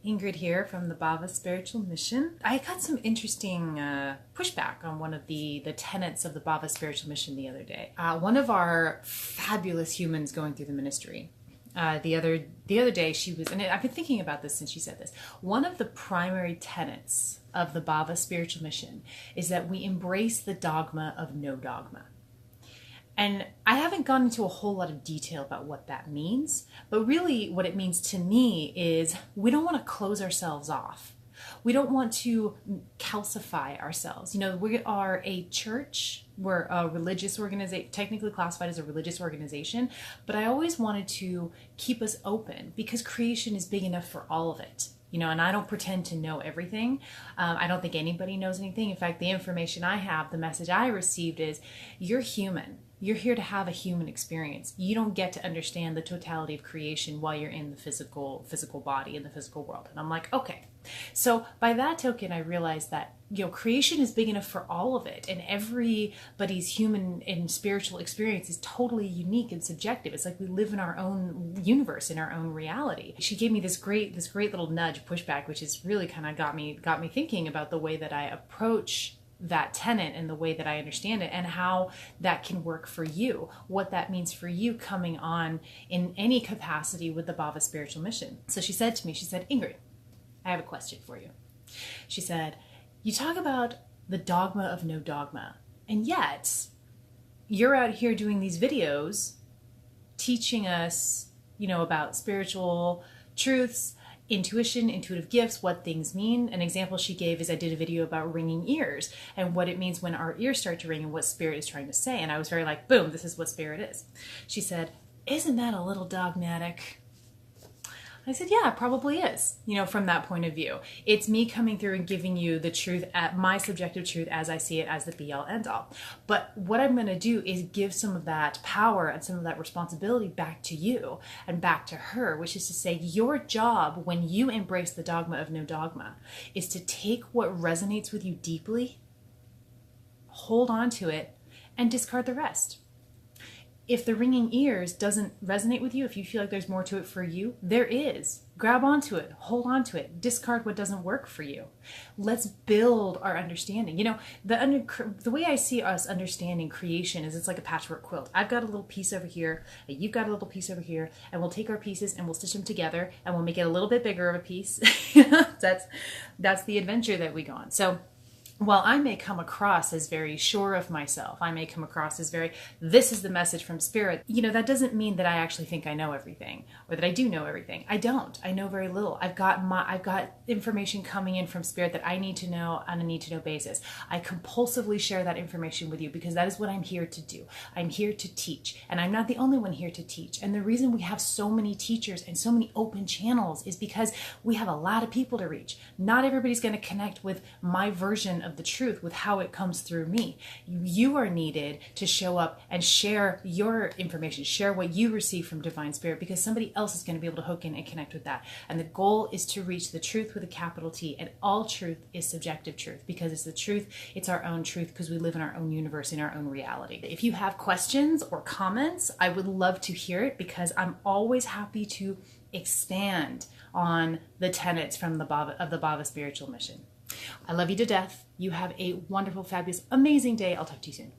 Ingrid here from the Bhava Spiritual Mission. I got some interesting pushback on one of the tenets of the Bhava Spiritual Mission the other day. One of our fabulous humans going through the ministry, the other day she was, and I've been thinking about this since she said this, one of the primary tenets of the Bhava Spiritual Mission is that we embrace the dogma of no dogma. And I haven't gone into a whole lot of detail about what that means, but really what it means to me is we don't want to close ourselves off. We don't want to calcify ourselves. You know, we are a church, we're a religious organization, technically classified as a religious organization, but I always wanted to keep us open because creation is big enough for all of it. You know, and I don't pretend to know everything. I don't think anybody knows anything. In fact, the information I have, the message I received is, you're human. You're here to have a human experience. You don't get to understand the totality of creation while you're in the physical body, in the physical world. And I'm like, okay. So by that token, I realized that, you know, creation is big enough for all of it. And everybody's human and spiritual experience is totally unique and subjective. It's like we live in our own universe, in our own reality. She gave me this great little nudge pushback, which is really kind of got me thinking about the way that I approach that tenet and the way that I understand it and how that can work for you, what that means for you coming on in any capacity with the Bhava Spiritual Mission. So she said to me, Ingrid, I have a question for you. She said, you talk about the dogma of no dogma, and yet you're out here doing these videos teaching us, you know, about spiritual truths, intuition, intuitive gifts, what things mean. An example she gave is I did a video about ringing ears and what it means when our ears start to ring and what spirit is trying to say. And I was very like, boom, this is what spirit is. She said, isn't that a little dogmatic? I said, yeah, it probably is, you know, from that point of view. It's me coming through and giving you the truth, at my subjective truth as I see it, as the be-all, end-all. But what I'm going to do is give some of that power and some of that responsibility back to you and back to her, which is to say your job when you embrace the dogma of no dogma is to take what resonates with you deeply, hold on to it, and discard the rest. If the ringing ears doesn't resonate with you, if you feel like there's more to it for you, there is. Grab onto it, hold onto it, discard what doesn't work for you. Let's build our understanding. You know, the way I see us understanding creation is it's like a patchwork quilt. I've got a little piece over here, you've got a little piece over here, and we'll take our pieces and we'll stitch them together and we'll make it a little bit bigger of a piece. That's the adventure that we go on. So while I may come across as very sure of myself, I may come across as this is the message from spirit, you know, that doesn't mean that I actually think I know everything or that I do know everything. I don't. I know very little. I've got information coming in from spirit that I need to know on a need to know basis. I compulsively share that information with you because that is what I'm here to do. I'm here to teach, and I'm not the only one here to teach. And the reason we have so many teachers and so many open channels is because we have a lot of people to reach. Not everybody's going to connect with my version of the truth, with how it comes through me. You are needed to show up and share your information, share what you receive from divine spirit, because somebody else is going to be able to hook in and connect with that. And the goal is to reach the truth with a capital T, and all truth is subjective truth because it's the truth, it's our own truth because we live in our own universe, in our own reality. If you have questions or comments, I would love to hear it because I'm always happy to expand on the tenets from the Bhava Spiritual Mission. I love you to death. You have a wonderful, fabulous, amazing day. I'll talk to you soon.